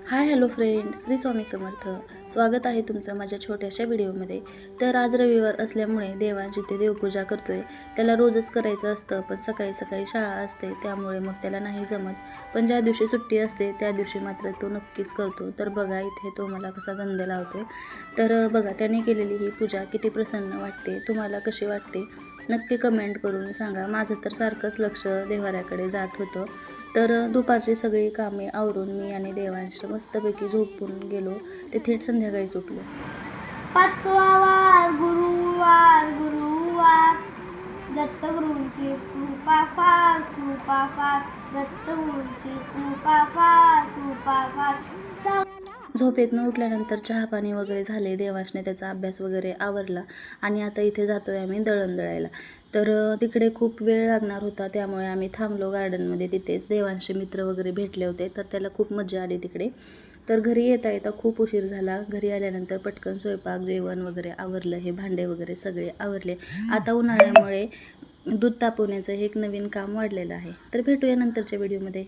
Hi hello friend, Shri Swami Samarth. स्वागत आहे तुमचं माझ्या छोट्याशा व्हिडिओमध्ये. तर आज रविवार असल्यामुळे देवांची ते देवपूजा करतोय. त्याला रोजच करायचं असतं, पण सकाळी सकाळी शाळा असते, त्यामुळे मग त्याला नाही जमत. पण ज्या दिवशी सुट्टी असते त्या दिवशी मात्र तो नक्कीच करतो. तर बघा इथे तो मला कसा गंध लावतोय. तर बघा त्याने केलेली ही पूजा किती प्रसन्न वाटते, तुम्हाला कशी वाटते नक्की कमेंट करून सांगा. माझं तर सारखंच लक्ष देवाऱ्याकडे जात होतं. तर दुपारची सगळी कामे आवरून मी आणि देवांश मस्तपैकी झोपून गेलो. ते थेट संध्याकाळीच उठलो. पाचवा वार गुरुवार गुरुवार दत्तगुरूंची कृपा फार दत्तगुरूंची कृपा फार. झोपेतनं उठल्यानंतर चहा पाणी वगैरे झाले. देवांशने त्याचा अभ्यास वगैरे आवरला आणि आता इथे जातोय आम्ही दळण दळायला. तर तिकडे खूप वेळ लागणार होता, त्यामुळे आम्ही थांबलो गार्डनमध्ये. तिथेच देवांशचे मित्र वगैरे भेटले होते, तर त्याला खूप मजा आली तिकडे. तर घरी येता येता खूप उशीर झाला. घरी आल्यानंतर पटकन स्वयंपाक जेवण वगैरे आवरलं, हे भांडे वगैरे सगळे आवरले. आता उन्हाळ्यामुळे दूध तापवण्याचं हे एक नवीन काम वाढलेलं आहे. तर भेटूया नंतरच्या व्हिडिओमध्ये.